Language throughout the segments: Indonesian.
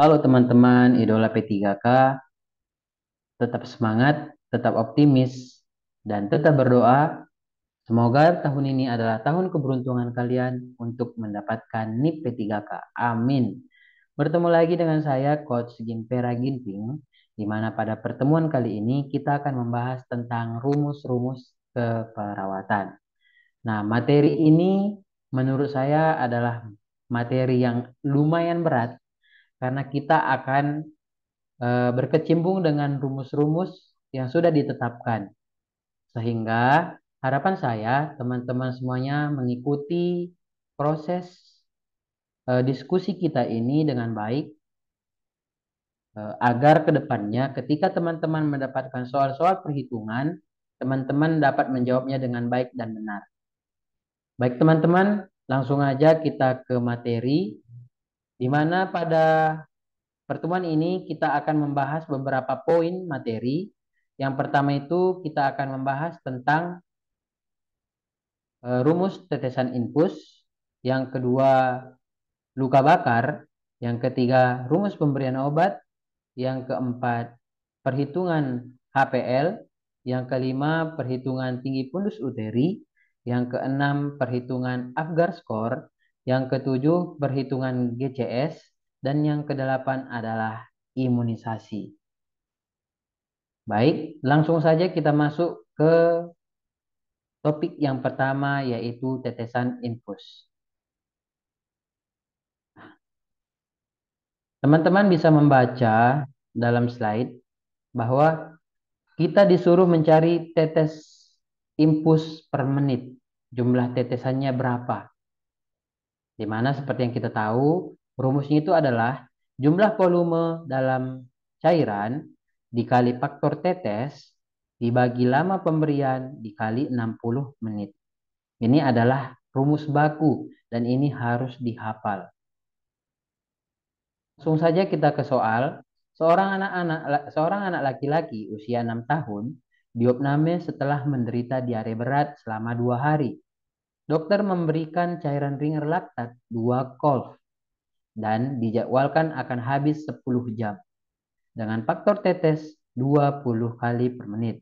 Halo teman-teman, idola P3K, tetap semangat, tetap optimis, dan tetap berdoa. Semoga tahun ini adalah tahun keberuntungan kalian untuk mendapatkan NIP P3K. Amin. Bertemu lagi dengan saya, Coach Gimpera Ginting, di mana pada pertemuan kali ini kita akan membahas tentang rumus-rumus keperawatan. Nah, materi ini menurut saya adalah materi yang lumayan berat karena kita akan berkecimpung dengan rumus-rumus yang sudah ditetapkan. Sehingga harapan saya teman-teman semuanya mengikuti proses diskusi kita ini dengan baik agar ke depannya ketika teman-teman mendapatkan soal-soal perhitungan, teman-teman dapat menjawabnya dengan baik dan benar. Baik teman-teman, langsung aja kita ke materi di mana pada pertemuan ini kita akan membahas beberapa poin materi. Yang pertama itu kita akan membahas tentang rumus tetesan infus. Yang kedua, luka bakar. Yang ketiga, rumus pemberian obat. Yang keempat, perhitungan HPL. Yang kelima, perhitungan tinggi fundus uteri. Yang keenam, perhitungan Apgar score. Yang ketujuh, perhitungan GCS. Dan yang kedelapan adalah imunisasi. Baik, langsung saja kita masuk ke topik yang pertama yaitu tetesan infus. Teman-teman bisa membaca dalam slide bahwa kita disuruh mencari tetes infus per menit. Jumlah tetesannya berapa? Di mana seperti yang kita tahu, rumusnya itu adalah jumlah volume dalam cairan dikali faktor tetes dibagi lama pemberian dikali 60 menit. Ini adalah rumus baku dan ini harus dihafal. Langsung saja kita ke soal. Seorang anak laki-laki usia 6 tahun diopname setelah menderita diare berat selama 2 hari. Dokter memberikan cairan ringer laktat 2 kolv dan dijadwalkan akan habis 10 jam dengan faktor tetes 20 kali per menit.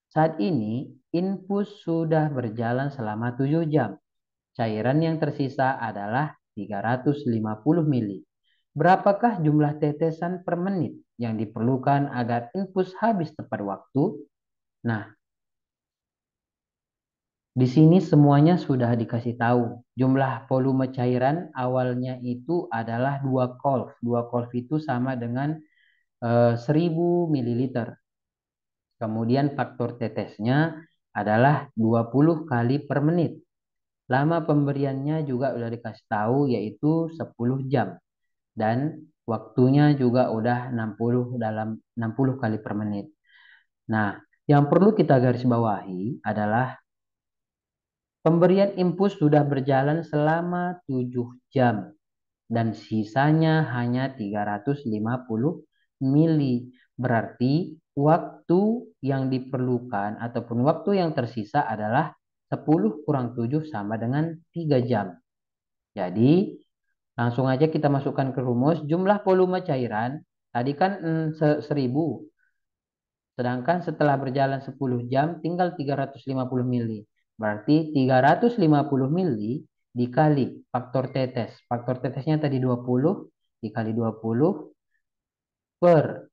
Saat ini infus sudah berjalan selama 7 jam. Cairan yang tersisa adalah 350 mili. Berapakah jumlah tetesan per menit yang diperlukan agar infus habis tepat waktu? Nah, di sini semuanya sudah dikasih tahu. Jumlah volume cairan awalnya itu adalah 2 kolv. 2 kolv itu sama dengan 1000 mililiter. Kemudian faktor tetesnya adalah 20 kali per menit. Lama pemberiannya juga udah dikasih tahu yaitu 10 jam. Dan waktunya juga udah 60 kali per menit. Nah, yang perlu kita garis bawahi adalah pemberian infus sudah berjalan selama 7 jam dan sisanya hanya 350 mili. Berarti waktu yang diperlukan ataupun waktu yang tersisa adalah 10 kurang 7 sama dengan 3 jam. Jadi langsung aja kita masukkan ke rumus. Jumlah volume cairan tadi kan 1000. Sedangkan setelah berjalan 10 jam tinggal 350 mili. Berarti 350 mili dikali faktor tetes. Faktor tetesnya tadi 20 dikali 20 per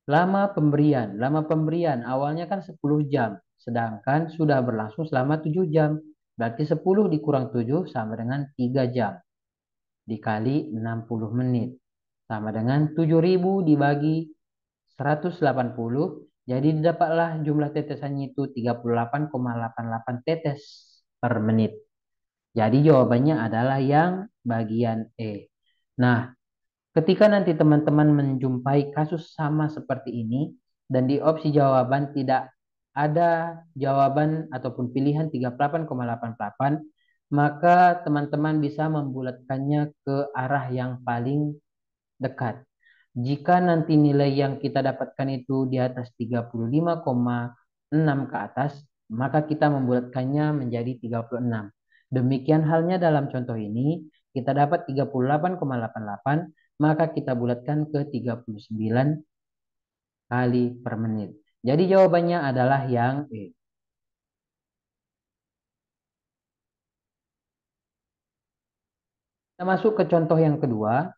lama pemberian. Lama pemberian awalnya kan 10 jam. Sedangkan sudah berlangsung selama 7 jam. Berarti 10 dikurang 7 sama dengan 3 jam. Dikali 60 menit. Sama dengan 7.000 dibagi 180. Jadi didapatlah jumlah tetesannya itu 38,88 tetes per menit. Jadi jawabannya adalah yang bagian E. Nah, ketika nanti teman-teman menjumpai kasus sama seperti ini dan di opsi jawaban tidak ada jawaban ataupun pilihan 38,88, maka teman-teman bisa membulatkannya ke arah yang paling dekat. Jika nanti nilai yang kita dapatkan itu di atas 35,6 ke atas, maka kita membulatkannya menjadi 36. Demikian halnya dalam contoh ini, kita dapat 38,88 maka kita bulatkan ke 39 kali per menit. Jadi jawabannya adalah yang E. Kita masuk ke contoh yang kedua.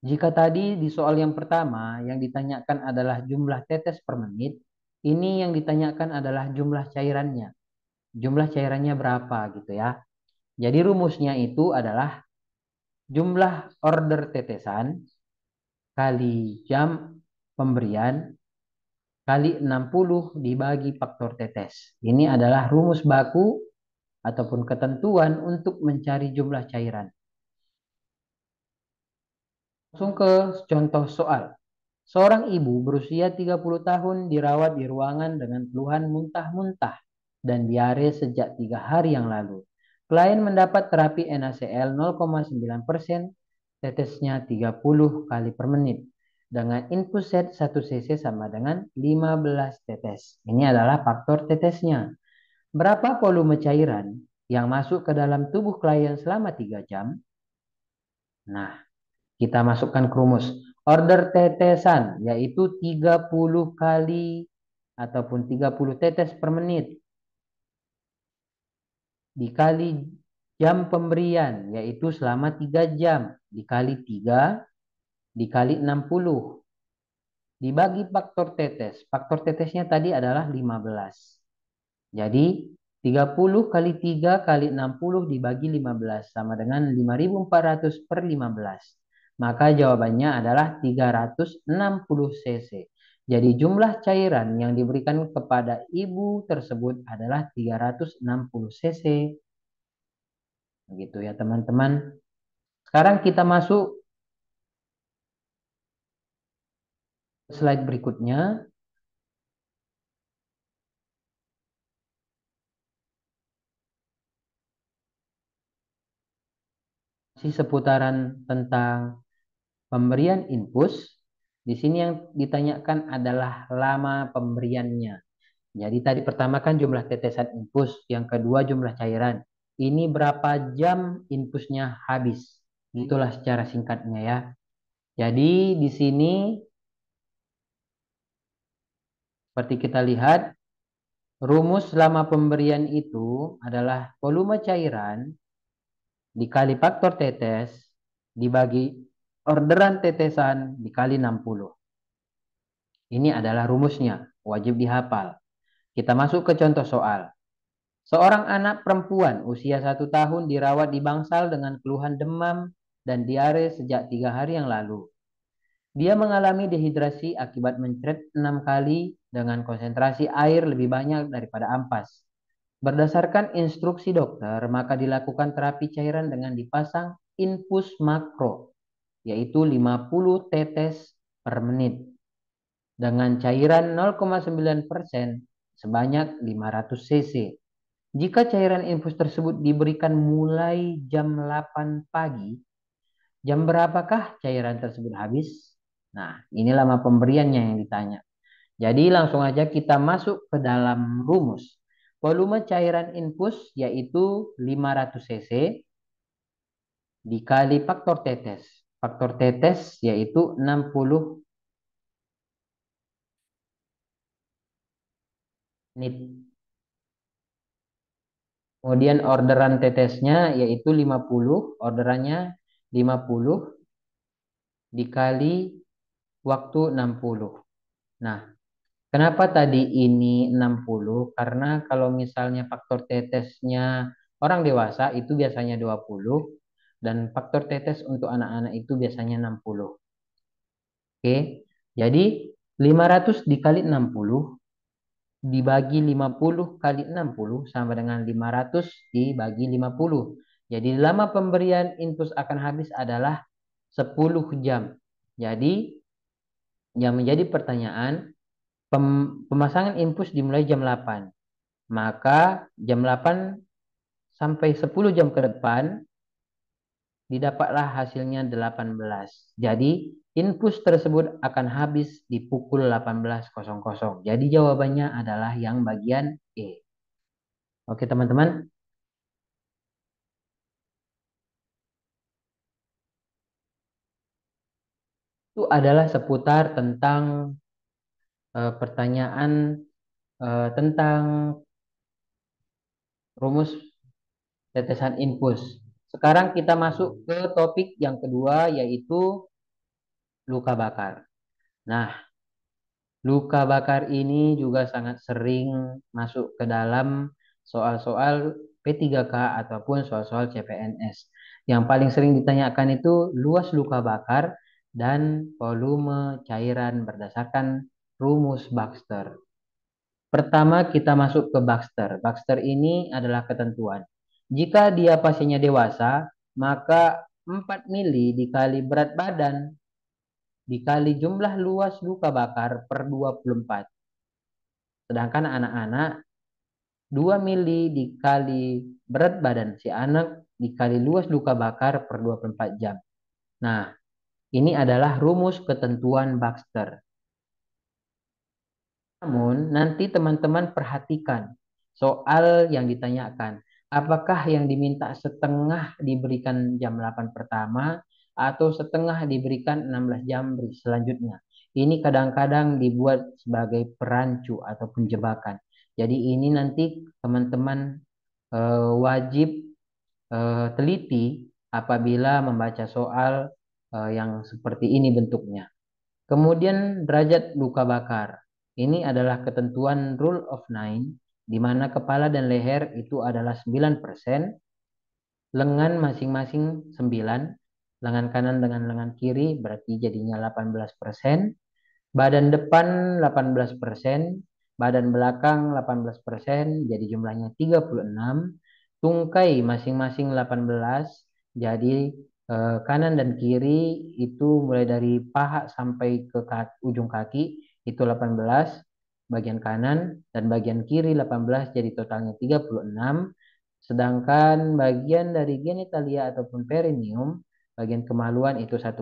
Jika tadi di soal yang pertama yang ditanyakan adalah jumlah tetes per menit, ini yang ditanyakan adalah jumlah cairannya. Jumlah cairannya berapa gitu ya. Jadi rumusnya itu adalah jumlah order tetesan kali jam pemberian kali 60 dibagi faktor tetes. Ini adalah rumus baku ataupun ketentuan untuk mencari jumlah cairan. Langsung ke contoh soal. Seorang ibu berusia 30 tahun dirawat di ruangan dengan keluhan muntah-muntah dan diare sejak 3 hari yang lalu. Klien mendapat terapi NaCl 0,9%, tetesnya 30 kali per menit. Dengan input set 1 cc sama dengan 15 tetes. Ini adalah faktor tetesnya. Berapa volume cairan yang masuk ke dalam tubuh klien selama 3 jam? Nah, kita masukkan ke rumus. Order tetesan yaitu 30 kali ataupun 30 tetes per menit dikali jam pemberian yaitu selama 3 jam dikali 3 dikali 60 dibagi faktor tetes. Faktor tetesnya tadi adalah 15. Jadi 30 kali 3 kali 60 dibagi 15 sama dengan 5.400 per 15. Maka jawabannya adalah 360 cc. Jadi jumlah cairan yang diberikan kepada ibu tersebut adalah 360 cc. Begitu ya teman-teman. Sekarang kita masuk slide berikutnya. Masih seputaran tentang pemberian infus. Di sini yang ditanyakan adalah lama pemberiannya. Jadi tadi pertama kan jumlah tetesan infus, yang kedua jumlah cairan. Ini berapa jam infusnya habis? Itulah secara singkatnya ya. Jadi di sini seperti kita lihat rumus lama pemberian itu adalah volume cairan dikali faktor tetes dibagi orderan tetesan dikali 60. Ini adalah rumusnya, wajib dihafal. Kita masuk ke contoh soal. Seorang anak perempuan usia 1 tahun dirawat di bangsal dengan keluhan demam dan diare sejak 3 hari yang lalu. Dia mengalami dehidrasi akibat mencret 6 kali dengan konsentrasi air lebih banyak daripada ampas. Berdasarkan instruksi dokter, maka dilakukan terapi cairan dengan dipasang infus makro, yaitu 50 tetes per menit dengan cairan 0,9% sebanyak 500 cc. Jika cairan infus tersebut diberikan mulai jam 8 pagi, jam berapakah cairan tersebut habis? Nah, ini lama pemberiannya yang ditanya. Jadi langsung aja kita masuk ke dalam rumus. Volume cairan infus yaitu 500 cc dikali faktor tetes. Faktor tetes yaitu 60 menit. Kemudian orderan tetesnya yaitu 50, orderannya 50 dikali waktu 60. Nah, kenapa tadi ini 60? Karena kalau misalnya faktor tetesnya orang dewasa itu biasanya 20 dan faktor tetes untuk anak-anak itu biasanya 60. Oke. Jadi 500 dikali 60 dibagi 50 kali 60 sama dengan 500 dibagi 50. Jadi lama pemberian infus akan habis adalah 10 jam. Jadi yang menjadi pertanyaan, pemasangan infus dimulai jam 8. Maka jam 8 sampai 10 jam ke depan didapatlah hasilnya 18. Jadi infus tersebut akan habis di pukul 18.00. Jadi jawabannya adalah yang bagian E. Oke teman-teman. itu adalah seputar tentang pertanyaan tentang rumus tetesan infus. Sekarang kita masuk ke topik yang kedua yaitu luka bakar. Nah, luka bakar ini juga sangat sering masuk ke dalam soal-soal P3K ataupun soal-soal CPNS. Yang paling sering ditanyakan itu luas luka bakar dan volume cairan berdasarkan rumus Baxter. Pertama kita masuk ke Baxter. Baxter ini adalah ketentuan. Jika dia pasiennya dewasa, maka 4 mili dikali berat badan dikali jumlah luas luka bakar per 24. Sedangkan anak-anak 2 mili dikali berat badan si anak dikali luas luka bakar per 24 jam. Nah, ini adalah rumus ketentuan Baxter. Namun, nanti teman-teman perhatikan soal yang ditanyakan. Apakah yang diminta setengah diberikan jam 8 pertama atau setengah diberikan 16 jam selanjutnya? Ini kadang-kadang dibuat sebagai perancu ataupun jebakan. Jadi ini nanti teman-teman wajib teliti apabila membaca soal yang seperti ini bentuknya. Kemudian derajat luka bakar. Ini adalah ketentuan rule of nine, di mana kepala dan leher itu adalah 9%, lengan masing-masing 9, lengan kanan dengan lengan kiri berarti jadinya 18%, badan depan 18%, badan belakang 18%, jadi jumlahnya 36, tungkai masing-masing 18, jadi kanan dan kiri itu mulai dari paha sampai ke ujung kaki itu 18 bagian kanan dan bagian kiri 18 jadi totalnya 36. Sedangkan bagian dari genitalia ataupun perineum bagian kemaluan itu 1%.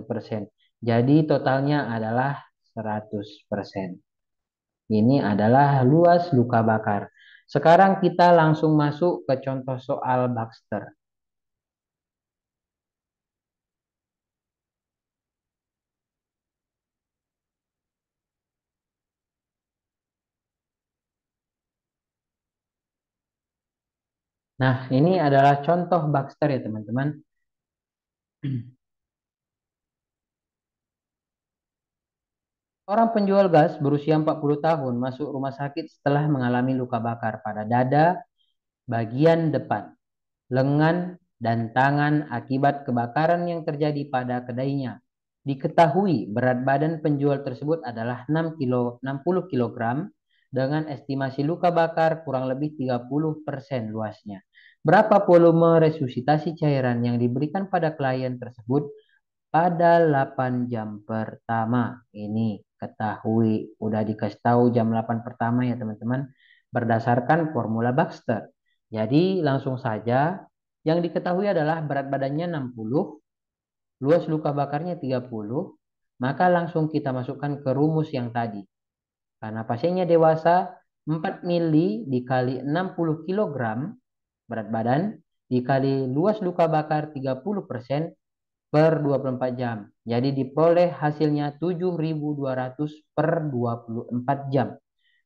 Jadi totalnya adalah 100%. Ini adalah luas luka bakar. Sekarang kita langsung masuk ke contoh soal Baxter. Nah, ini adalah contoh Baxter ya teman-teman. Orang penjual gas berusia 40 tahun masuk rumah sakit setelah mengalami luka bakar pada dada bagian depan, lengan, dan tangan akibat kebakaran yang terjadi pada kedainya. Diketahui berat badan penjual tersebut adalah 60 kilogram dengan estimasi luka bakar kurang lebih 30% luasnya. Berapa volume resusitasi cairan yang diberikan pada klien tersebut pada 8 jam pertama? Ini ketahui, udah dikasih tahu jam 8 pertama ya teman-teman, berdasarkan formula Baxter. Jadi langsung saja yang diketahui adalah berat badannya 60, luas luka bakarnya 30, maka langsung kita masukkan ke rumus yang tadi. Karena pasiennya dewasa, 4 mili dikali 60 kilogram berat badan dikali luas luka bakar 30% per 24 jam. Jadi diperoleh hasilnya 7.200 per 24 jam.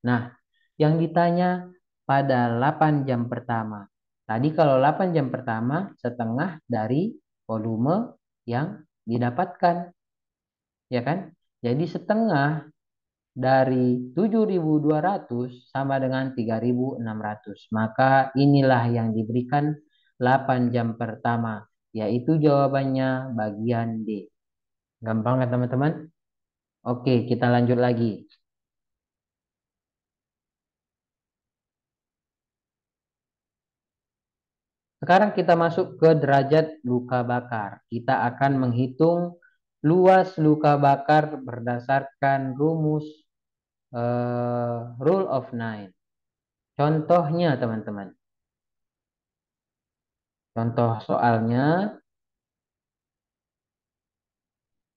Nah, yang ditanya pada 8 jam pertama. Tadi kalau 8 jam pertama setengah dari volume yang didapatkan, ya kan? Jadi setengah dari 7.200 sama dengan 3.600. Maka inilah yang diberikan 8 jam pertama, yaitu jawabannya bagian D. Gampang kan teman-teman? Oke, kita lanjut lagi. Sekarang kita masuk ke derajat luka bakar. Kita akan menghitung luas luka bakar berdasarkan rumus rule of nine. Contohnya teman-teman. Contoh soalnya,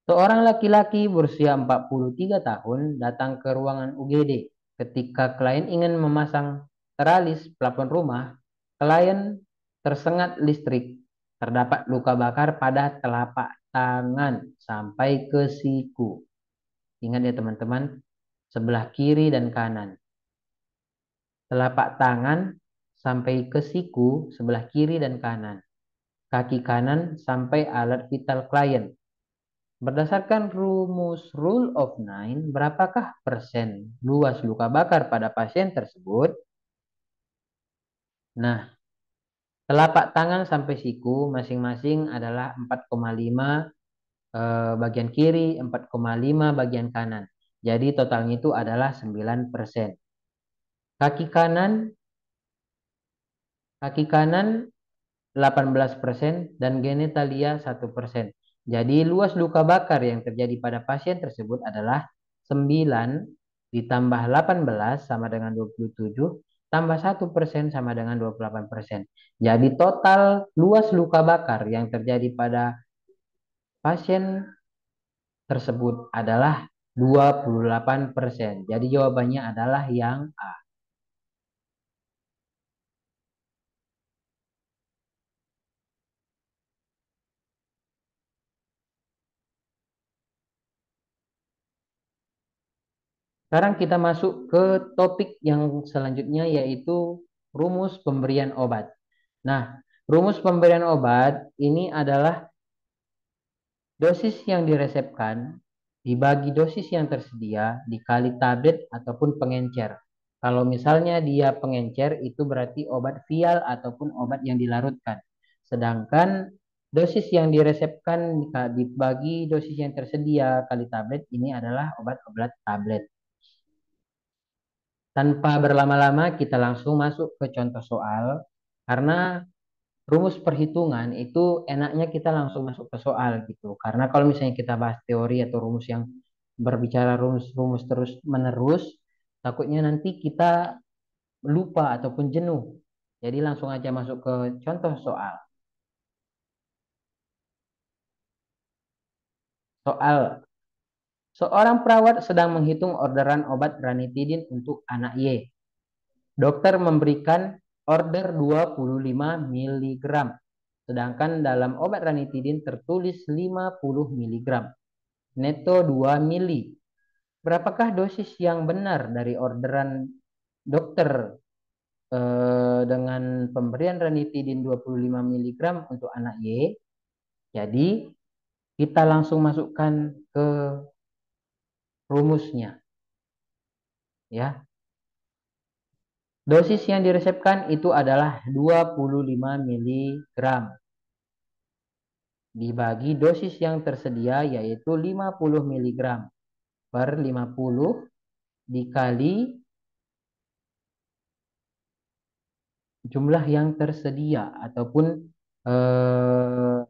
seorang laki-laki berusia 43 tahun datang ke ruangan UGD. Ketika klien ingin memasang teralis plafon rumah, klien tersengat listrik. Terdapat luka bakar pada telapak tangan sampai ke siku. Ingat ya teman-teman, sebelah kiri dan kanan. Telapak tangan sampai ke siku sebelah kiri dan kanan. Kaki kanan sampai alat vital klien. Berdasarkan rumus Rule of Nine, berapakah persen luas luka bakar pada pasien tersebut? Nah, telapak tangan sampai siku masing-masing adalah 4,5 bagian kiri, 4,5 bagian kanan. Jadi totalnya itu adalah 9%. Kaki kanan, kaki kanan 18% dan genitalia 1%. Jadi luas luka bakar yang terjadi pada pasien tersebut adalah 9 ditambah 18 sama dengan 27 tambah 1% sama dengan 28%. Jadi total luas luka bakar yang terjadi pada pasien tersebut adalah 28%. Jadi jawabannya adalah yang A. Sekarang kita masuk ke topik yang selanjutnya yaitu rumus pemberian obat. Nah, rumus pemberian obat ini adalah dosis yang diresepkan dibagi dosis yang tersedia dikali tablet ataupun pengencer. Kalau misalnya dia pengencer itu berarti obat vial ataupun obat yang dilarutkan. Sedangkan dosis yang diresepkan dibagi dosis yang tersedia kali tablet ini adalah obat-obat tablet. Tanpa berlama-lama kita langsung masuk ke contoh soal karena rumus perhitungan itu enaknya kita langsung masuk ke soal gitu. Karena kalau misalnya kita bahas teori atau rumus yang berbicara rumus-rumus terus menerus, takutnya nanti kita lupa ataupun jenuh. Jadi langsung aja masuk ke contoh soal. Soal, seorang perawat sedang menghitung orderan obat ranitidin untuk anak Y. Dokter memberikan order 25 mg. Sedangkan dalam obat ranitidin tertulis 50 mg. Neto 2 mili. Berapakah dosis yang benar dari orderan dokter dengan pemberian ranitidin 25 mg untuk anak Y? Jadi kita langsung masukkan ke rumusnya ya. Dosis yang diresepkan itu adalah 25 mg dibagi dosis yang tersedia yaitu 50 mg per 50 dikali jumlah yang tersedia ataupun eh,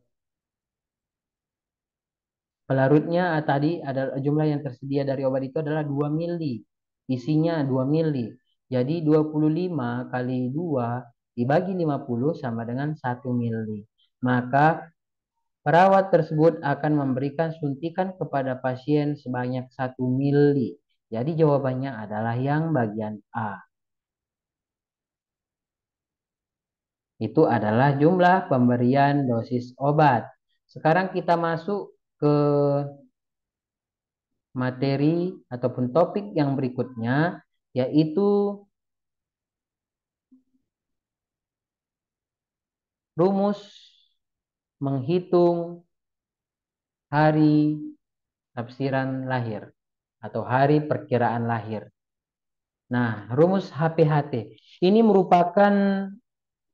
pelarutnya tadi ada jumlah yang tersedia dari obat itu adalah 2 mili. Isinya 2 mili. Jadi 25 kali 2 dibagi 50 sama dengan 1 mili. Maka perawat tersebut akan memberikan suntikan kepada pasien sebanyak 1 mili. Jadi jawabannya adalah yang bagian A. Itu adalah jumlah pemberian dosis obat. Sekarang kita masuk ke materi ataupun topik yang berikutnya, yaitu rumus menghitung hari tafsiran lahir atau hari perkiraan lahir. Nah, rumus HPHT ini merupakan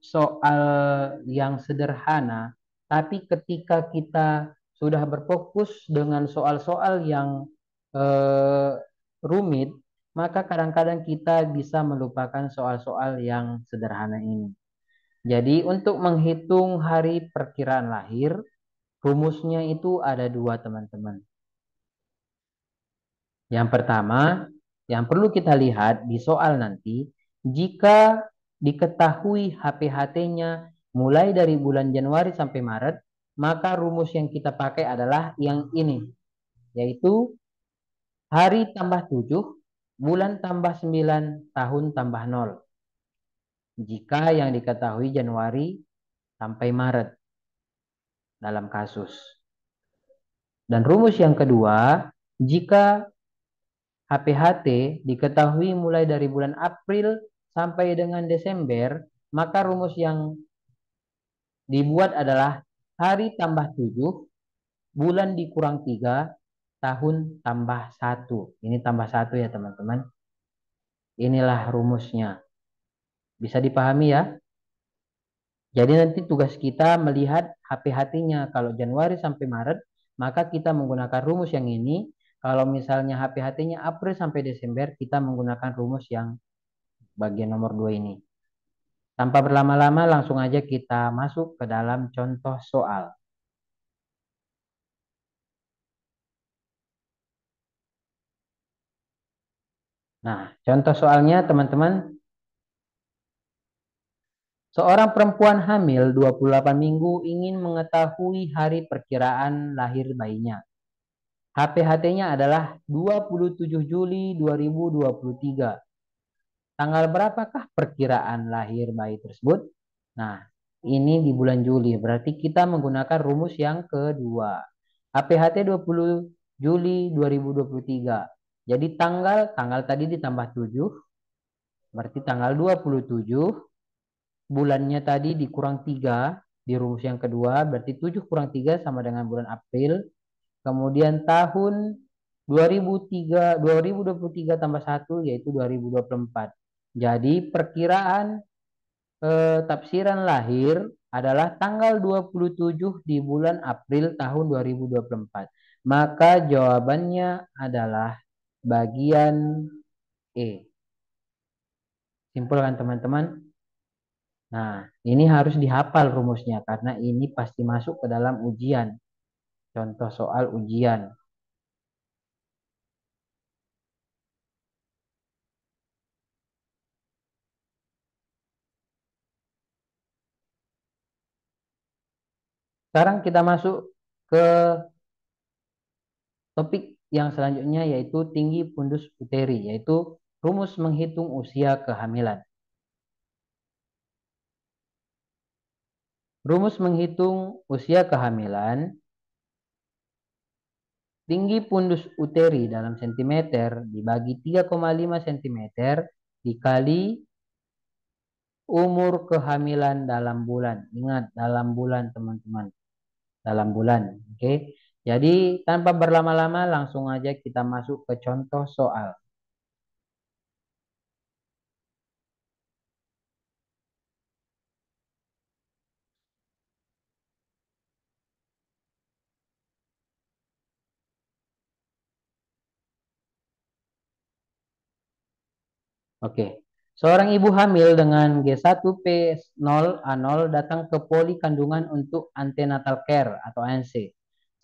soal yang sederhana, tapi ketika kita sudah berfokus dengan soal-soal yang eh, rumit, maka kadang-kadang kita bisa melupakan soal-soal yang sederhana ini. Jadi untuk menghitung hari perkiraan lahir, rumusnya itu ada dua teman-teman. Yang pertama, yang perlu kita lihat di soal nanti, jika diketahui HPHT-nya mulai dari bulan Januari sampai Maret, maka rumus yang kita pakai adalah yang ini, yaitu hari tambah 7, bulan tambah 9, tahun tambah 0. Jika yang diketahui Januari sampai Maret dalam kasus. Dan rumus yang kedua, jika HPHT diketahui mulai dari bulan April sampai dengan Desember, maka rumus yang dibuat adalah hari tambah 7, bulan dikurang 3, tahun tambah 1. Ini tambah 1 ya teman-teman. Inilah rumusnya. Bisa dipahami ya? Jadi nanti tugas kita melihat HPHT-nya. Kalau Januari sampai Maret, maka kita menggunakan rumus yang ini. Kalau misalnya HPHT-nya April sampai Desember, kita menggunakan rumus yang bagian nomor 2 ini. Tanpa berlama-lama, langsung aja kita masuk ke dalam contoh soal. Nah, contoh soalnya teman-teman, seorang perempuan hamil 28 minggu ingin mengetahui hari perkiraan lahir bayinya. HPHT-nya adalah 27 Juli 2023. Tanggal berapakah perkiraan lahir bayi tersebut? Nah, ini di bulan Juli. Berarti kita menggunakan rumus yang kedua. HPHT 20 Juli 2023. Jadi tanggal tadi ditambah 7, berarti tanggal 27, bulannya tadi dikurang 3 di rumus yang kedua, berarti 7 kurang 3 sama dengan bulan April. Kemudian tahun 2023 tambah 1 yaitu 2024. Jadi perkiraan tafsiran lahir adalah tanggal 27 di bulan April tahun 2024. Maka jawabannya adalah bagian E. Simpel kan teman-teman? Nah, ini harus dihafal rumusnya karena ini pasti masuk ke dalam ujian. Contoh soal ujian. Sekarang kita masuk ke topik yang selanjutnya yaitu tinggi fundus uteri, yaitu rumus menghitung usia kehamilan. Rumus menghitung usia kehamilan, tinggi fundus uteri dalam sentimeter dibagi 3,5 cm dikali umur kehamilan dalam bulan. Ingat, dalam bulan teman-teman. Dalam bulan. Oke. Jadi tanpa berlama-lama langsung aja kita masuk ke contoh soal. Oke. Seorang ibu hamil dengan G1P0A0 datang ke poli kandungan untuk antenatal care atau ANC.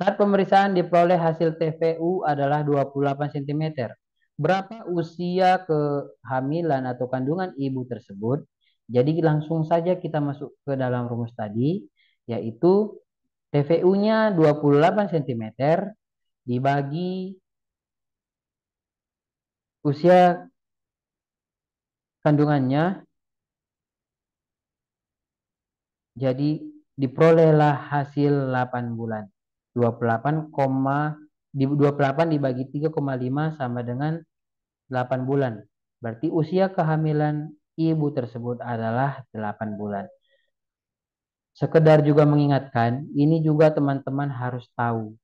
Saat pemeriksaan diperoleh hasil TVU adalah 28 cm. Berapa usia kehamilan atau kandungan ibu tersebut? Jadi langsung saja kita masuk ke dalam rumus tadi, yaitu TVU-nya 28 cm dibagi usia kandungannya. Jadi diperolehlah hasil 8 bulan. 28, 28 dibagi 3,5 sama dengan 8 bulan. Berarti usia kehamilan ibu tersebut adalah 8 bulan. Sekedar juga mengingatkan, ini juga teman-teman harus tahu.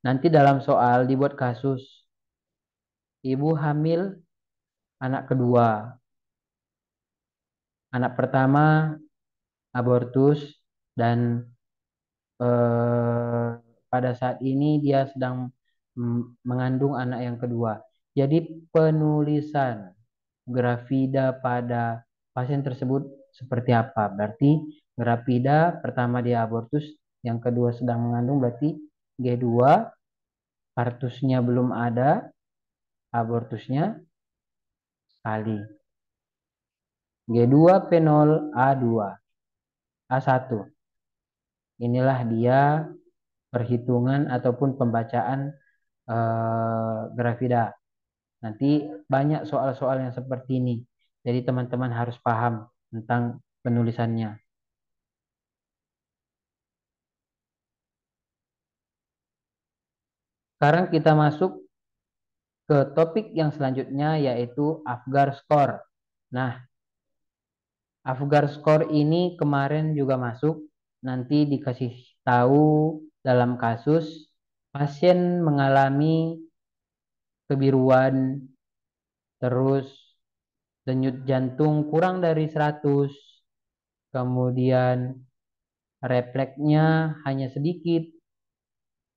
Nanti dalam soal dibuat kasus ibu hamil anak kedua. Anak pertama abortus dan eh, pada saat ini dia sedang mengandung anak yang kedua. Jadi penulisan grafida pada pasien tersebut seperti apa? Berarti grafida pertama dia abortus, yang kedua sedang mengandung berarti G2, partusnya belum ada, abortusnya sekali. G2 P0 A2 A1. Inilah dia perhitungan ataupun pembacaan grafida. Nanti banyak soal-soal yang seperti ini. Jadi teman-teman harus paham tentang penulisannya. Sekarang kita masuk ke topik yang selanjutnya yaitu Afgar Score. Nah, Afgar Score ini kemarin juga masuk. Nanti dikasih tahu dalam kasus pasien mengalami kebiruan, terus denyut jantung kurang dari 100, kemudian refleksnya hanya sedikit,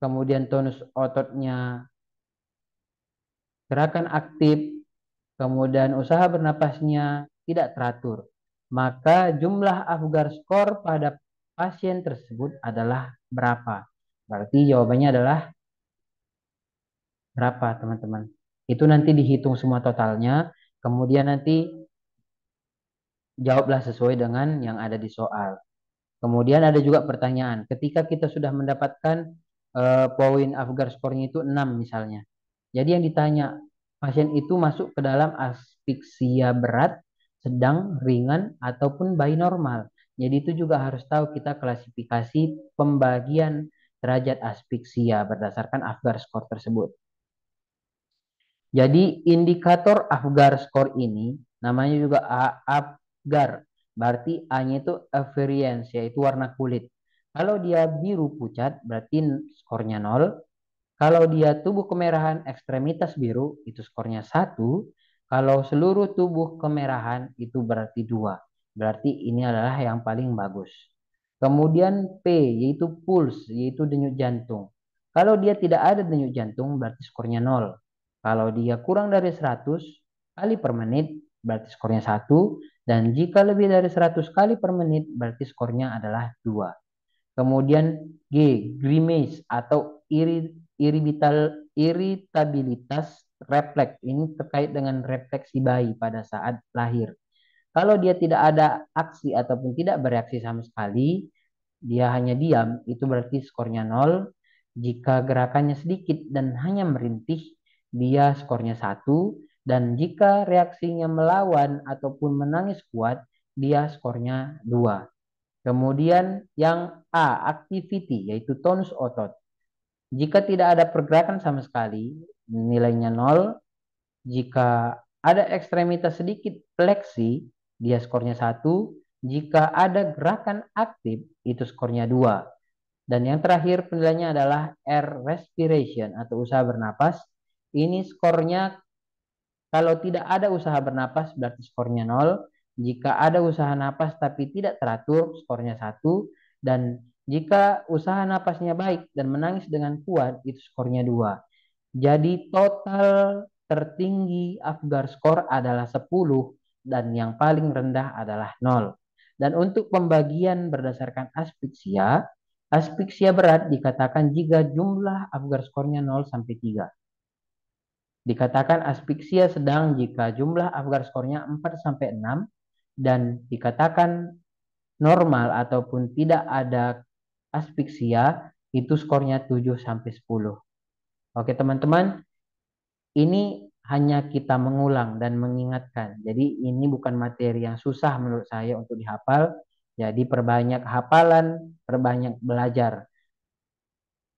kemudian tonus ototnya gerakan aktif, kemudian usaha bernapasnya tidak teratur. Maka jumlah Apgar skor pada pasien tersebut adalah berapa? Berarti jawabannya adalah berapa, teman-teman? Itu nanti dihitung semua totalnya, kemudian nanti jawablah sesuai dengan yang ada di soal. Kemudian ada juga pertanyaan, ketika kita sudah mendapatkan poin Apgar skornya itu 6 misalnya. Jadi yang ditanya, pasien itu masuk ke dalam aspeksia berat, sedang, ringan, ataupun bayi normal. Jadi itu juga harus tahu kita klasifikasi pembagian derajat aspeksia berdasarkan Apgar skor tersebut. Jadi indikator Apgar skor ini namanya juga Apgar. Berarti A-nya itu appearance, yaitu warna kulit. Kalau dia biru pucat, berarti skornya 0. Kalau dia tubuh kemerahan ekstremitas biru, itu skornya 1. Kalau seluruh tubuh kemerahan, itu berarti 2. Berarti ini adalah yang paling bagus. Kemudian P, yaitu pulse, yaitu denyut jantung. Kalau dia tidak ada denyut jantung, berarti skornya 0. Kalau dia kurang dari 100 kali per menit, berarti skornya 1. Dan jika lebih dari 100 kali per menit, berarti skornya adalah 2. Kemudian G, grimace atau iritabilitas refleks. Ini terkait dengan refleksi bayi pada saat lahir. Kalau dia tidak ada aksi ataupun tidak bereaksi sama sekali, dia hanya diam, itu berarti skornya 0. Jika gerakannya sedikit dan hanya merintih, dia skornya 1. Dan jika reaksinya melawan ataupun menangis kuat, dia skornya 2. Kemudian yang A, activity, yaitu tonus otot. Jika tidak ada pergerakan sama sekali, nilainya 0. Jika ada ekstremitas sedikit fleksi, dia skornya 1. Jika ada gerakan aktif, itu skornya 2. Dan yang terakhir penilaiannya adalah R, respiration atau usaha bernapas. Ini skornya kalau tidak ada usaha bernapas berarti skornya 0. Jika ada usaha napas tapi tidak teratur, skornya 1. Dan jika usaha napasnya baik dan menangis dengan kuat, itu skornya 2. Jadi total tertinggi Apgar skor adalah 10 dan yang paling rendah adalah 0. Dan untuk pembagian berdasarkan aspeksia, aspeksia berat dikatakan jika jumlah Apgar skornya 0 sampai 3. Dikatakan aspeksia sedang jika jumlah Apgar skornya 4 sampai 6 dan dikatakan normal ataupun tidak ada aspeksia itu skornya 7 sampai 10. Oke, teman-teman, ini hanya kita mengulang dan mengingatkan. Jadi ini bukan materi yang susah menurut saya untuk dihafal. Jadi perbanyak hafalan, perbanyak belajar.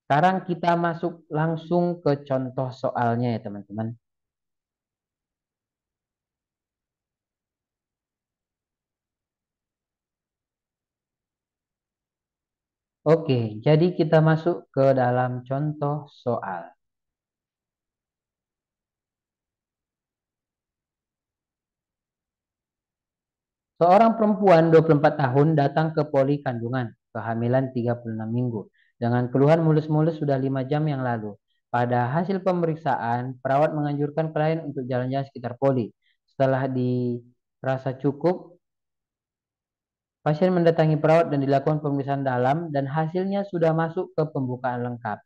Sekarang kita masuk langsung ke contoh soalnya ya teman-teman. Oke, jadi kita masuk ke dalam contoh soal. Seorang perempuan 24 tahun datang ke poli kandungan, kehamilan 36 minggu, dengan keluhan mulus-mulus sudah 5 jam yang lalu. Pada hasil pemeriksaan, perawat menganjurkan klien untuk jalan-jalan sekitar poli. Setelah dirasa cukup, pasien mendatangi perawat dan dilakukan pemeriksaan dalam dan hasilnya sudah masuk ke pembukaan lengkap.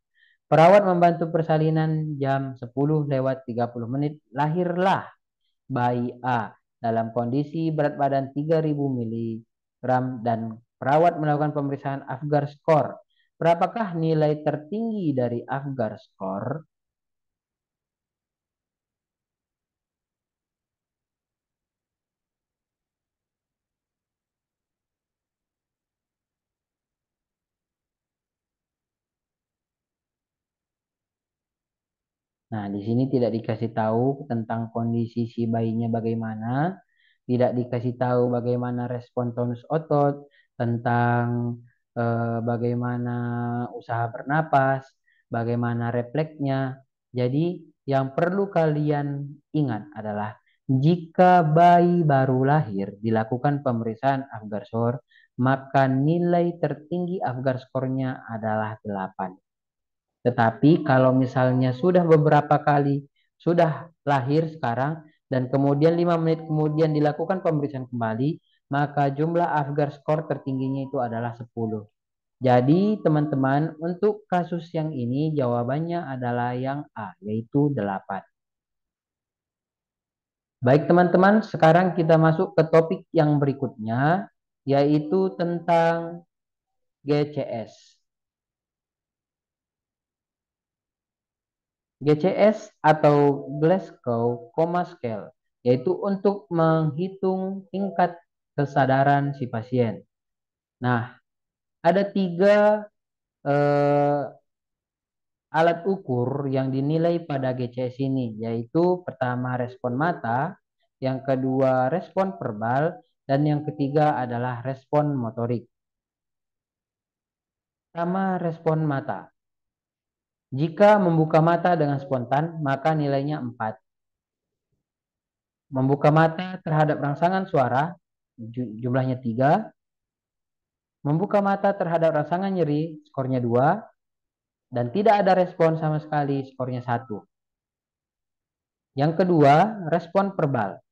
Perawat membantu persalinan jam 10:30, lahirlah bayi A dalam kondisi berat badan 3000 mg dan perawat melakukan pemeriksaan Apgar skor. Berapakah nilai tertinggi dari Apgar skor? Nah, di sini tidak dikasih tahu tentang kondisi si bayinya bagaimana, tidak dikasih tahu bagaimana respon tonus otot, tentang bagaimana usaha bernapas, bagaimana refleksnya. Jadi, yang perlu kalian ingat adalah jika bayi baru lahir dilakukan pemeriksaan Apgar Score, maka nilai tertinggi Apgar Score-nya adalah 8. Tetapi kalau misalnya sudah beberapa kali, sudah lahir sekarang, dan kemudian 5 menit kemudian dilakukan pemeriksaan kembali, maka jumlah Apgar skor tertingginya itu adalah 10. Jadi teman-teman, untuk kasus yang ini jawabannya adalah yang A, yaitu 8. Baik teman-teman, sekarang kita masuk ke topik yang berikutnya, yaitu tentang GCS. GCS atau Glasgow Coma Scale, yaitu untuk menghitung tingkat kesadaran si pasien. Nah, ada 3 eh, alat ukur yang dinilai pada GCS ini, yaitu pertama respon mata, yang kedua respon verbal, dan yang ketiga adalah respon motorik. Pertama, respon mata. Jika membuka mata dengan spontan, maka nilainya 4. Membuka mata terhadap rangsangan suara, jumlahnya 3. Membuka mata terhadap rangsangan nyeri, skornya 2. Dan tidak ada respon sama sekali, skornya 1. Yang kedua, respon verbal.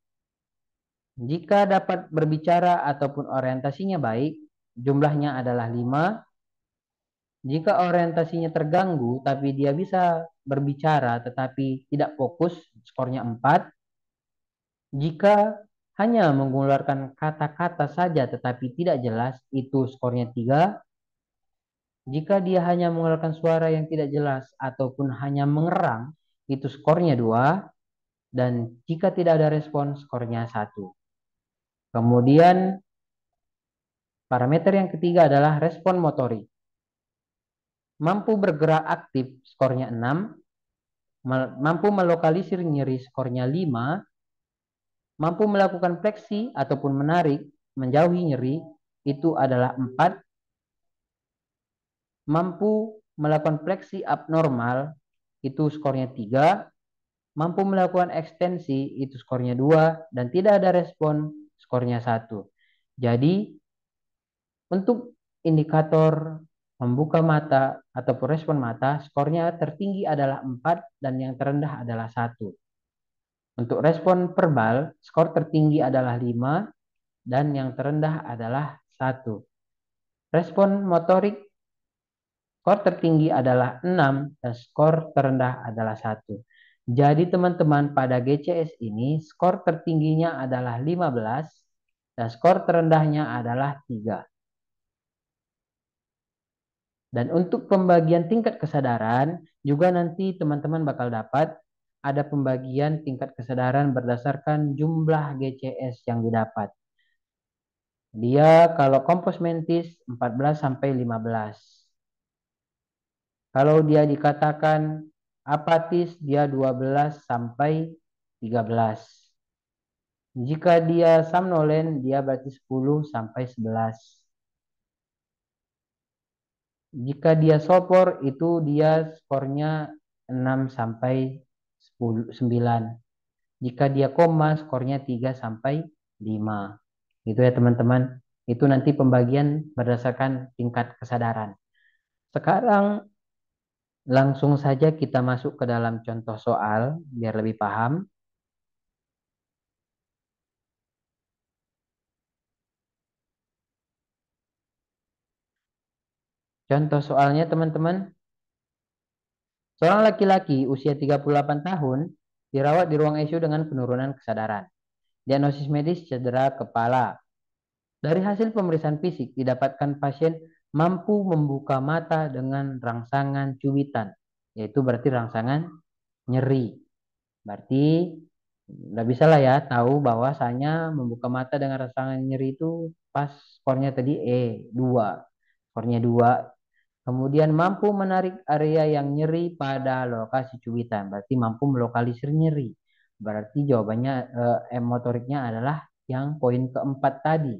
Jika dapat berbicara ataupun orientasinya baik, jumlahnya adalah 5. Jika orientasinya terganggu, tapi dia bisa berbicara tetapi tidak fokus, skornya 4. Jika hanya mengeluarkan kata-kata saja tetapi tidak jelas, itu skornya 3. Jika dia hanya mengeluarkan suara yang tidak jelas ataupun hanya mengerang, itu skornya 2. Dan jika tidak ada respon, skornya 1. Kemudian parameter yang ketiga adalah respon motorik. Mampu bergerak aktif, skornya 6. Mampu melokalisir nyeri, skornya 5. Mampu melakukan fleksi ataupun menarik, menjauhi nyeri, itu adalah 4. Mampu melakukan fleksi abnormal, itu skornya 3. Mampu melakukan ekstensi, itu skornya 2. Dan tidak ada respon, skornya 1. Jadi untuk indikator membuka mata ataupun respon mata, skornya tertinggi adalah 4 dan yang terendah adalah 1. Untuk respon verbal, skor tertinggi adalah 5 dan yang terendah adalah 1. Respon motorik, skor tertinggi adalah 6 dan skor terendah adalah 1. Jadi teman-teman, pada GCS ini skor tertingginya adalah 15 dan skor terendahnya adalah 3. Dan untuk pembagian tingkat kesadaran, juga nanti teman-teman bakal dapat ada pembagian tingkat kesadaran berdasarkan jumlah GCS yang didapat. Dia kalau kompos mentis 14 sampai 15. Kalau dia dikatakan apatis, dia 12 sampai 13. Jika dia somnolen, dia berarti 10 sampai 11. Jika dia sopor, itu dia skornya 6 sampai 9. Jika dia koma, skornya 3 sampai 5. Gitu ya teman-teman. Itu nanti pembagian berdasarkan tingkat kesadaran. Sekarang langsung saja kita masuk ke dalam contoh soal biar lebih paham. Contoh soalnya teman-teman, seorang laki-laki usia 38 tahun dirawat di ruang ICU dengan penurunan kesadaran. Diagnosis medis cedera kepala. Dari hasil pemeriksaan fisik didapatkan pasien mampu membuka mata dengan rangsangan cubitan, yaitu berarti rangsangan nyeri. Berarti udah bisa lah ya tahu bahwasanya membuka mata dengan rangsangan nyeri itu pas skornya tadi 2. Skornya 2. Kemudian mampu menarik area yang nyeri pada lokasi cubitan. Berarti mampu melokalisir nyeri. Berarti jawabannya motoriknya adalah yang poin keempat tadi.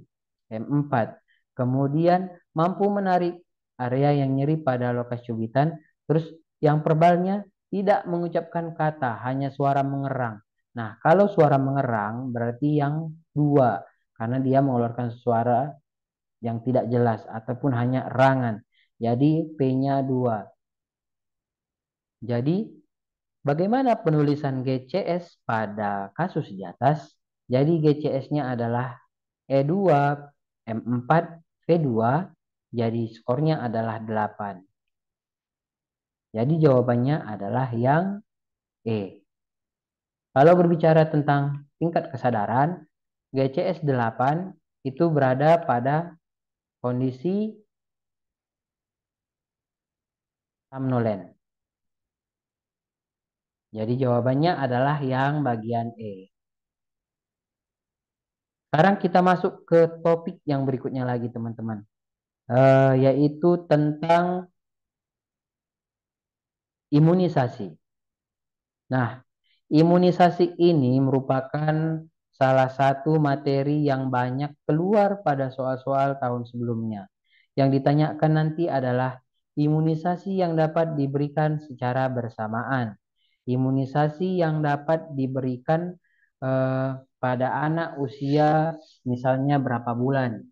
M4. Kemudian mampu menarik area yang nyeri pada lokasi cubitan. Terus yang verbalnya tidak mengucapkan kata, hanya suara mengerang. Nah, kalau suara mengerang berarti yang dua. Karena dia mengeluarkan suara yang tidak jelas ataupun hanya erangan. Jadi P-nya 2. Jadi bagaimana penulisan GCS pada kasus di atas? Jadi GCS-nya adalah E2 M4 V2. Jadi skornya adalah 8. Jadi jawabannya adalah yang E. Kalau berbicara tentang tingkat kesadaran, GCS 8 itu berada pada kondisi somnolen. Jadi jawabannya adalah yang bagian E. Sekarang kita masuk ke topik yang berikutnya lagi teman-teman. Yaitu tentang imunisasi. Nah, imunisasi ini merupakan salah satu materi yang banyak keluar pada soal-soal tahun sebelumnya. Yang ditanyakan nanti adalah imunisasi yang dapat diberikan secara bersamaan. Imunisasi yang dapat diberikan pada anak usia misalnya berapa bulan.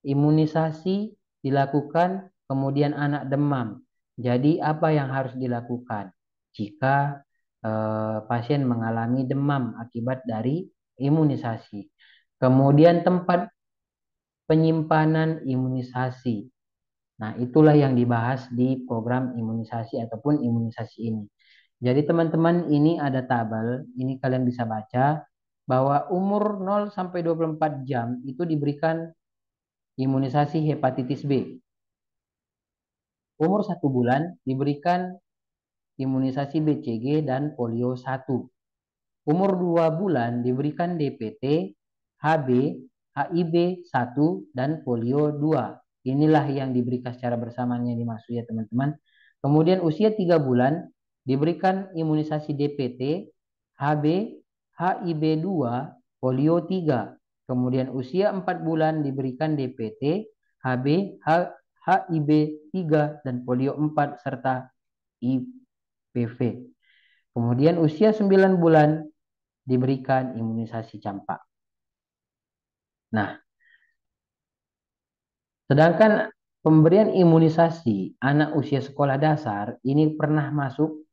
Imunisasi dilakukan kemudian anak demam. Jadi apa yang harus dilakukan jika pasien mengalami demam akibat dari imunisasi? Kemudian tempat penyimpanan imunisasi. Nah, itulah yang dibahas di program imunisasi ataupun imunisasi ini. Jadi teman-teman ini ada tabel, ini kalian bisa baca bahwa umur 0 sampai 24 jam itu diberikan imunisasi hepatitis B. Umur 1 bulan diberikan imunisasi BCG dan polio 1. Umur 2 bulan diberikan DPT, HB, HIV 1, dan polio 2. Inilah yang diberikan secara bersamaan yang dimaksud ya teman-teman. Kemudian usia 3 bulan diberikan imunisasi DPT, HB, HIV 2, polio 3. Kemudian usia 4 bulan diberikan DPT, HB, HIV 3, dan polio 4 serta IPV. Kemudian usia 9 bulan diberikan imunisasi campak. Nah, sedangkan pemberian imunisasi anak usia sekolah dasar ini pernah masuk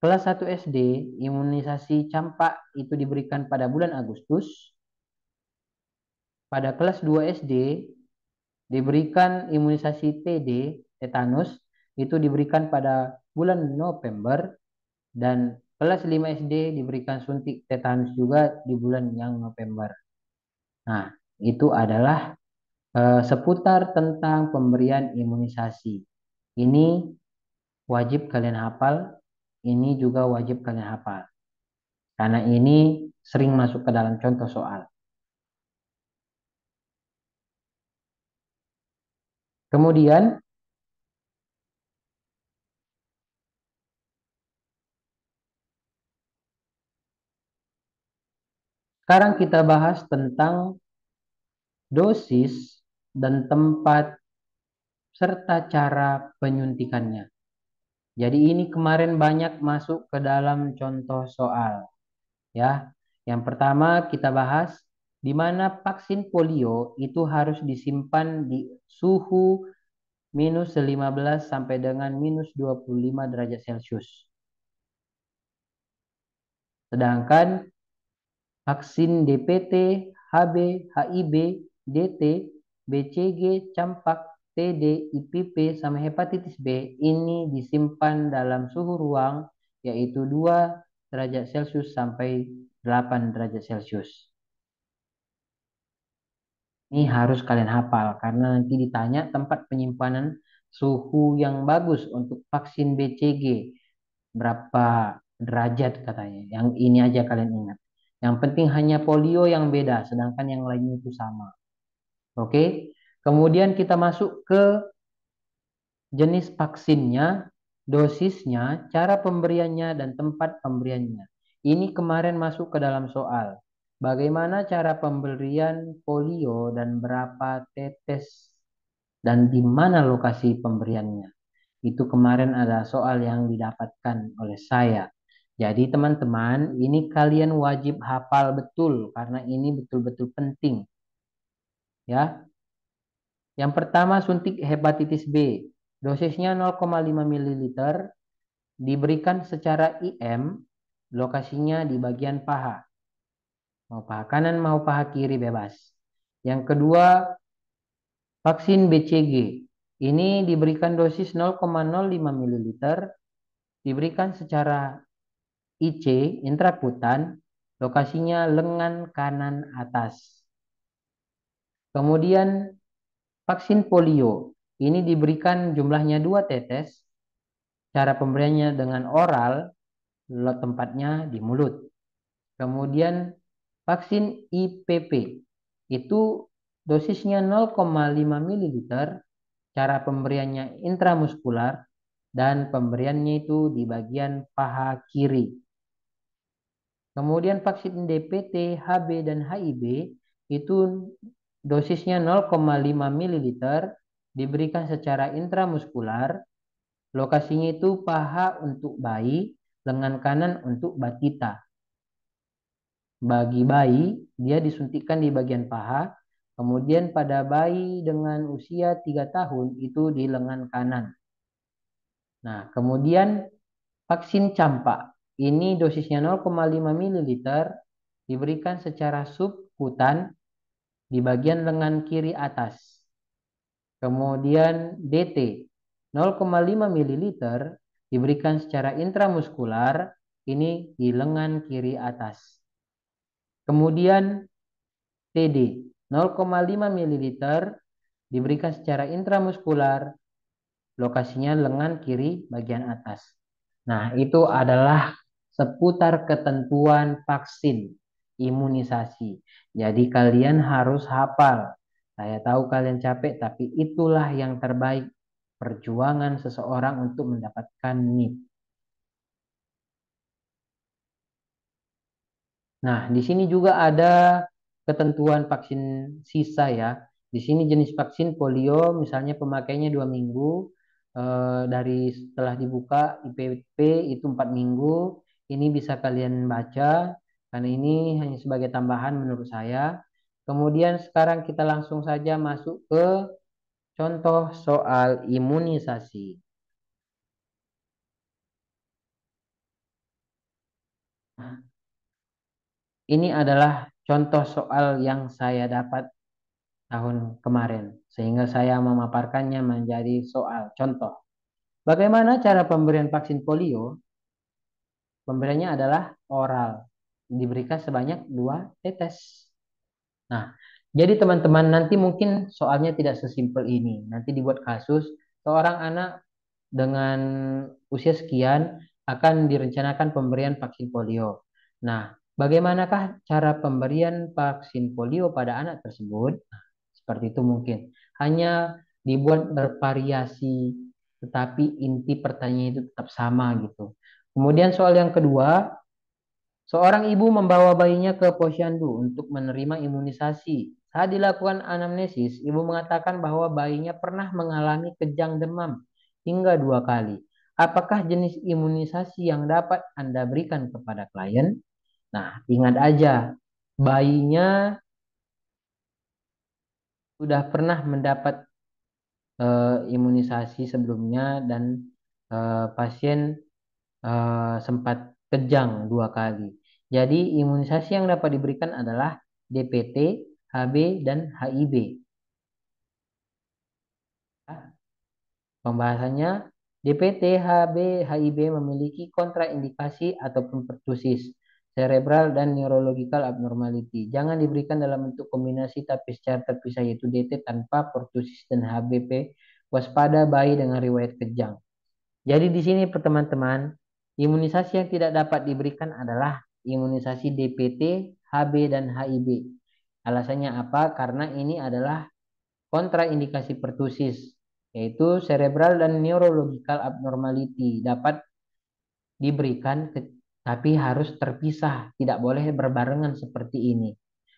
kelas 1 SD, imunisasi campak itu diberikan pada bulan Agustus. Pada kelas 2 SD diberikan imunisasi TD, tetanus, itu diberikan pada bulan November. Dan kelas 5 SD diberikan suntik tetanus juga di bulan yang November. Nah, itu adalah seputar tentang pemberian imunisasi. Ini wajib kalian hafal, ini juga wajib kalian hafal. Karena ini sering masuk ke dalam contoh soal. Kemudian, sekarang kita bahas tentang dosis dan tempat serta cara penyuntikannya. Jadi ini kemarin banyak masuk ke dalam contoh soal. Ya, yang pertama kita bahas di mana vaksin polio itu harus disimpan di suhu minus 15 sampai dengan minus 25 derajat Celcius. Sedangkan vaksin DPT, HB, HIB, DT, BCG, campak, TD, IPP, sama hepatitis B ini disimpan dalam suhu ruang yaitu 2 derajat Celcius sampai 8 derajat Celcius. Ini harus kalian hafal karena nanti ditanya tempat penyimpanan suhu yang bagus untuk vaksin BCG. Berapa derajat katanya. Yang ini aja kalian ingat. Yang penting hanya polio yang beda, sedangkan yang lainnya itu sama. Oke. Kemudian kita masuk ke jenis vaksinnya, dosisnya, cara pemberiannya, dan tempat pemberiannya. Ini kemarin masuk ke dalam soal. Bagaimana cara pemberian polio dan berapa tetes dan di mana lokasi pemberiannya. Itu kemarin ada soal yang didapatkan oleh saya. Jadi teman-teman, ini kalian wajib hafal betul karena ini betul-betul penting ya. Yang pertama suntik hepatitis B. Dosisnya 0,5 ml diberikan secara IM, lokasinya di bagian paha. Mau paha kanan mau paha kiri bebas. Yang kedua, vaksin BCG. Ini diberikan dosis 0,05 ml, diberikan secara IC, intrakutan, lokasinya lengan kanan atas. Kemudian vaksin polio. Ini diberikan jumlahnya 2 tetes, cara pemberiannya dengan oral, tempatnya di mulut. Kemudian vaksin IPP. Itu dosisnya 0,5 ml, cara pemberiannya intramuskular, dan pemberiannya itu di bagian paha kiri. Kemudian vaksin DPT, HB, dan HIV itu dosisnya 0,5 ml diberikan secara intramuskular, lokasinya itu paha untuk bayi, lengan kanan untuk batita. Bagi bayi, dia disuntikkan di bagian paha, kemudian pada bayi dengan usia 3 tahun itu di lengan kanan. Nah, kemudian vaksin campak. Ini dosisnya 0,5 ml diberikan secara subkutan di bagian lengan kiri atas. Kemudian DT 0,5 ml diberikan secara intramuskular ini di lengan kiri atas. Kemudian TD 0,5 ml diberikan secara intramuskular, lokasinya lengan kiri bagian atas. Nah, itu adalah seputar ketentuan vaksin imunisasi. Jadi kalian harus hafal. Saya tahu kalian capek, tapi itulah yang terbaik perjuangan seseorang untuk mendapatkan NIP. Nah, di sini juga ada ketentuan vaksin sisa ya. Di sini jenis vaksin polio, misalnya pemakainya 2 minggu, dari setelah dibuka IPP itu 4 minggu. Ini bisa kalian baca, karena ini hanya sebagai tambahan menurut saya. Kemudian sekarang kita langsung saja masuk ke contoh soal imunisasi. Ini adalah contoh soal yang saya dapat tahun kemarin, sehingga saya memaparkannya menjadi soal contoh. Bagaimana cara pemberian vaksin polio? Pemberiannya adalah oral, diberikan sebanyak 2 tetes. Nah, jadi teman-teman nanti mungkin soalnya tidak sesimpel ini. Nanti dibuat kasus, seorang anak dengan usia sekian akan direncanakan pemberian vaksin polio. Nah, bagaimanakah cara pemberian vaksin polio pada anak tersebut? Nah, seperti itu mungkin. Hanya dibuat bervariasi, tetapi inti pertanyaan itu tetap sama gitu. Kemudian soal yang kedua, seorang ibu membawa bayinya ke posyandu untuk menerima imunisasi. Saat dilakukan anamnesis, ibu mengatakan bahwa bayinya pernah mengalami kejang demam hingga 2 kali. Apakah jenis imunisasi yang dapat Anda berikan kepada klien? Nah, ingat aja, bayinya sudah pernah mendapat imunisasi sebelumnya dan pasien sempat kejang 2 kali. Jadi imunisasi yang dapat diberikan adalah DPT, HB, dan HIV. Pembahasannya, DPT, HB, HIV memiliki kontraindikasi ataupun pertusis cerebral dan neurological abnormality. Jangan diberikan dalam bentuk kombinasi tapi secara terpisah yaitu DT tanpa pertusis dan HBP. Waspada bayi dengan riwayat kejang. Jadi di sini teman-teman, imunisasi yang tidak dapat diberikan adalah imunisasi DPT, HB, dan HIV. Alasannya apa? Karena ini adalah kontraindikasi pertusis. yaitu cerebral dan neurological abnormality dapat diberikan, tapi harus terpisah, tidak boleh berbarengan seperti ini.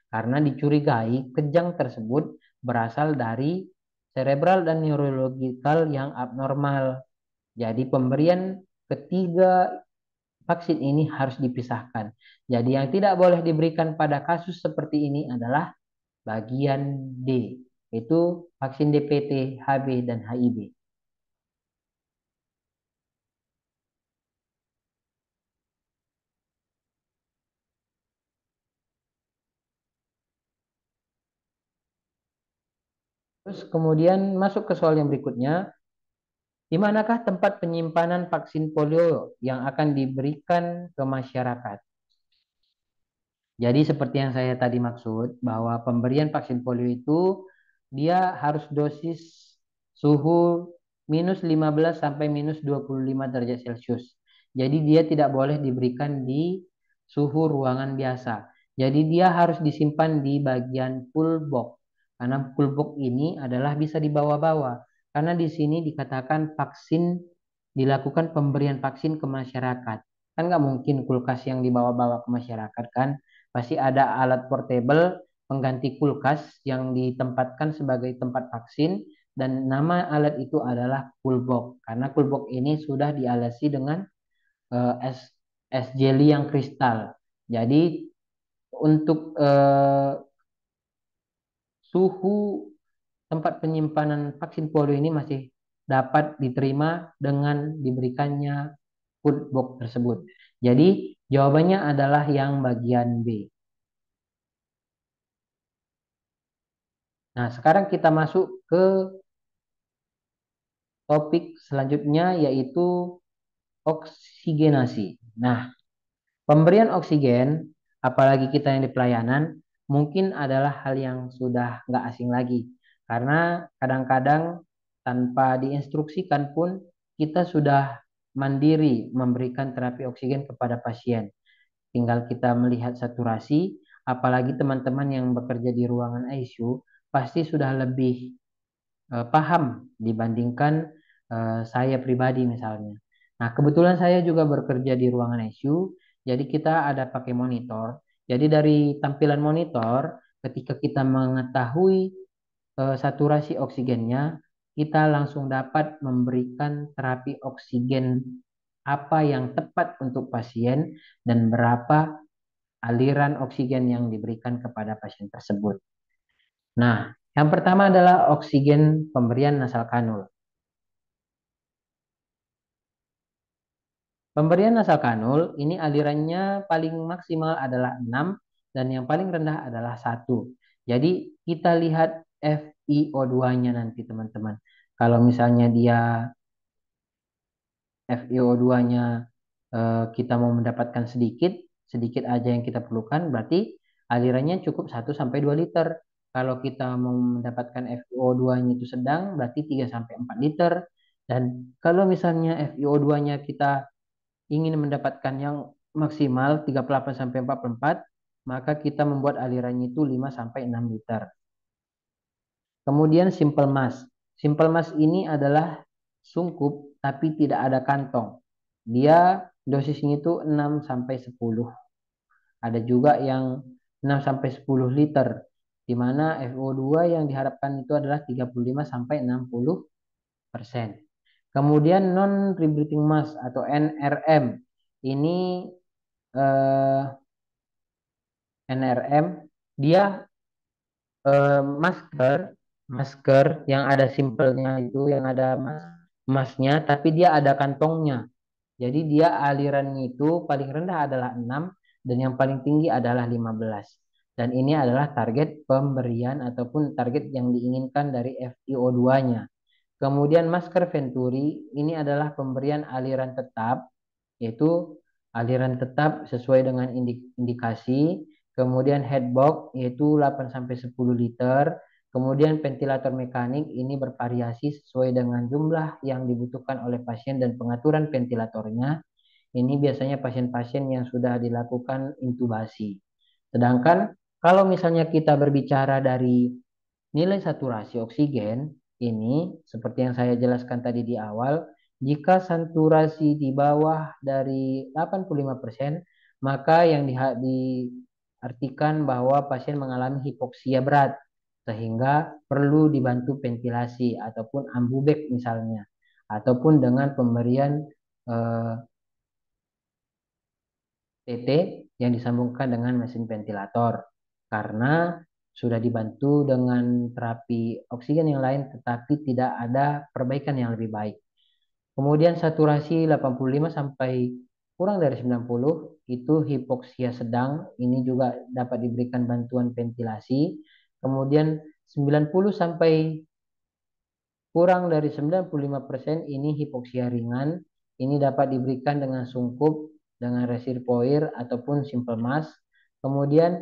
Karena dicurigai kejang tersebut berasal dari cerebral dan neurological yang abnormal. Jadi pemberian ketiga vaksin ini harus dipisahkan. Jadi yang tidak boleh diberikan pada kasus seperti ini adalah bagian D, yaitu vaksin DPT, HB, dan HIV. Terus kemudian masuk ke soal yang berikutnya, di manakah tempat penyimpanan vaksin polio yang akan diberikan ke masyarakat? Jadi seperti yang saya tadi maksud, bahwa pemberian vaksin polio itu dia harus dosis suhu minus 15 sampai minus 25 derajat Celcius. Jadi dia tidak boleh diberikan di suhu ruangan biasa. Jadi dia harus disimpan di bagian cool box. Karena cool box ini adalah bisa dibawa-bawa. Karena di sini dikatakan vaksin dilakukan pemberian vaksin ke masyarakat. Kan nggak mungkin kulkas yang dibawa-bawa ke masyarakat kan? Pasti ada alat portable pengganti kulkas yang ditempatkan sebagai tempat vaksin dan nama alat itu adalah coolbox karena coolbox ini sudah dialasi dengan es jelly yang kristal. Jadi untuk suhu tempat penyimpanan vaksin polio ini masih dapat diterima dengan diberikannya coolbox tersebut. Jadi jawabannya adalah yang bagian B. Nah, sekarang kita masuk ke topik selanjutnya yaitu oksigenasi. Nah, pemberian oksigen, apalagi kita yang di pelayanan, mungkin adalah hal yang sudah nggak asing lagi. Karena kadang-kadang tanpa diinstruksikan pun kita sudah mandiri memberikan terapi oksigen kepada pasien. Tinggal kita melihat saturasi, apalagi teman-teman yang bekerja di ruangan ICU pasti sudah lebih paham dibandingkan saya pribadi misalnya. Nah, kebetulan saya juga bekerja di ruangan ICU, jadi kita ada pakai monitor. Jadi dari tampilan monitor, ketika kita mengetahui saturasi oksigennya, kita langsung dapat memberikan terapi oksigen apa yang tepat untuk pasien dan berapa aliran oksigen yang diberikan kepada pasien tersebut. Nah, yang pertama adalah oksigen pemberian nasal kanul. Pemberian nasal kanul ini alirannya paling maksimal adalah 6 dan yang paling rendah adalah 1. Jadi kita lihat FiO2-nya nanti teman-teman. Kalau misalnya dia FiO2-nya kita mau mendapatkan sedikit, sedikit aja yang kita perlukan, berarti alirannya cukup 1 sampai 2 liter. Kalau kita mau mendapatkan FiO2-nya itu sedang, berarti 3 sampai 4 liter. Dan kalau misalnya FiO2-nya kita ingin mendapatkan yang maksimal 38 sampai 44, maka kita membuat alirannya itu 5 sampai 6 liter. Kemudian simple mask. Simple mask ini adalah sungkup tapi tidak ada kantong. Dia dosisnya itu 6 sampai 10. Ada juga yang 6 sampai 10 liter di mana FO2 yang diharapkan itu adalah 35 sampai 60%. Kemudian non rebreathing mask atau NRM. Ini eh, NRM dia masker masker yang ada simpelnya itu yang ada masnya tapi dia ada kantongnya. Jadi dia alirannya itu paling rendah adalah 6 dan yang paling tinggi adalah 15. Dan ini adalah target pemberian ataupun target yang diinginkan dari FiO2-nya. Kemudian masker Venturi ini adalah pemberian aliran tetap, yaitu aliran tetap sesuai dengan indikasi. Kemudian headbox yaitu 8 sampai 10 liter. Kemudian ventilator mekanik ini bervariasi sesuai dengan jumlah yang dibutuhkan oleh pasien dan pengaturan ventilatornya. Ini biasanya pasien-pasien yang sudah dilakukan intubasi. Sedangkan kalau misalnya kita berbicara dari nilai saturasi oksigen, ini, seperti yang saya jelaskan tadi di awal, jika saturasi di bawah dari 85%, maka yang diartikan bahwa pasien mengalami hipoksia berat, sehingga perlu dibantu ventilasi ataupun ambubek misalnya, ataupun dengan pemberian eh, TT yang disambungkan dengan mesin ventilator karena sudah dibantu dengan terapi oksigen yang lain tetapi tidak ada perbaikan yang lebih baik. Kemudian saturasi 85 sampai kurang dari 90 itu hipoksia sedang, ini juga dapat diberikan bantuan ventilasi. Kemudian 90 sampai kurang dari 95% ini hipoksia ringan. Ini dapat diberikan dengan sungkup, dengan reservoir ataupun simple mask. Kemudian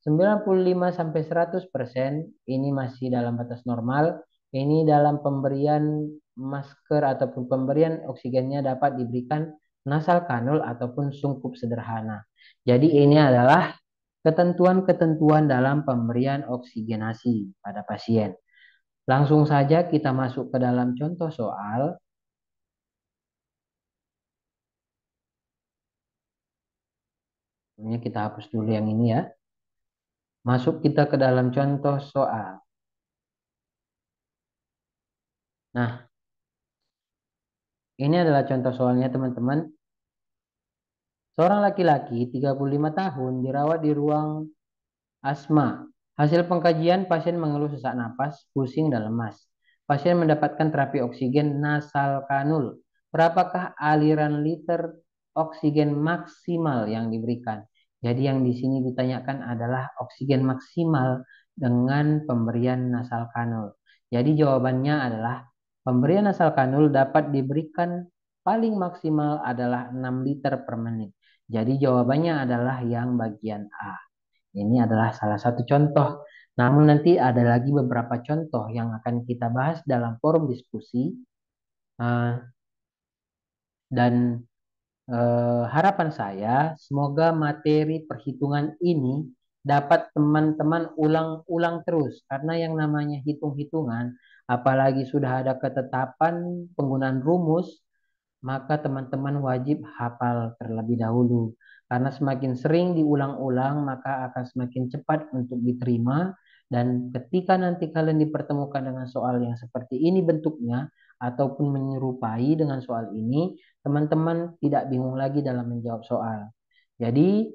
95 sampai 100% ini masih dalam batas normal. Ini dalam pemberian masker ataupun pemberian oksigennya dapat diberikan nasal kanul ataupun sungkup sederhana. Jadi ini adalah ketentuan-ketentuan dalam pemberian oksigenasi pada pasien. Langsung saja kita masuk ke dalam contoh soal. Ini kita hapus dulu yang ini ya. Masuk kita ke dalam contoh soal. Nah, ini adalah contoh soalnya teman-teman. Seorang laki-laki 35 tahun dirawat di ruang asma. Hasil pengkajian pasien mengeluh sesak napas, pusing, dan lemas. Pasien mendapatkan terapi oksigen nasal kanul. Berapakah aliran liter oksigen maksimal yang diberikan? Jadi yang di sini ditanyakan adalah oksigen maksimal dengan pemberian nasal kanul. Jadi jawabannya adalah pemberian nasal kanul dapat diberikan paling maksimal adalah 6 liter per menit. Jadi jawabannya adalah yang bagian A. Ini adalah salah satu contoh. Namun nanti ada lagi beberapa contoh yang akan kita bahas dalam forum diskusi. Eh, dan harapan saya semoga materi perhitungan ini dapat teman-teman ulang-ulang terus. Karena yang namanya hitung-hitungan, apalagi sudah ada ketetapan penggunaan rumus, maka teman-teman wajib hafal terlebih dahulu. Karena semakin sering diulang-ulang, maka akan semakin cepat untuk diterima. Dan ketika nanti kalian dipertemukan dengan soal yang seperti ini bentuknya, ataupun menyerupai dengan soal ini, teman-teman tidak bingung lagi dalam menjawab soal. Jadi,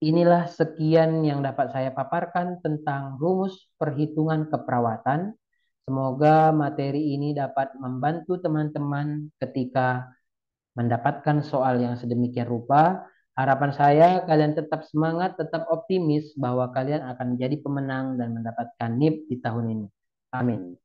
inilah sekian yang dapat saya paparkan tentang rumus perhitungan keperawatan. Semoga materi ini dapat membantu teman-teman ketika mendapatkan soal yang sedemikian rupa. Harapan saya kalian tetap semangat, tetap optimis bahwa kalian akan menjadi pemenang dan mendapatkan NIP di tahun ini. Amin.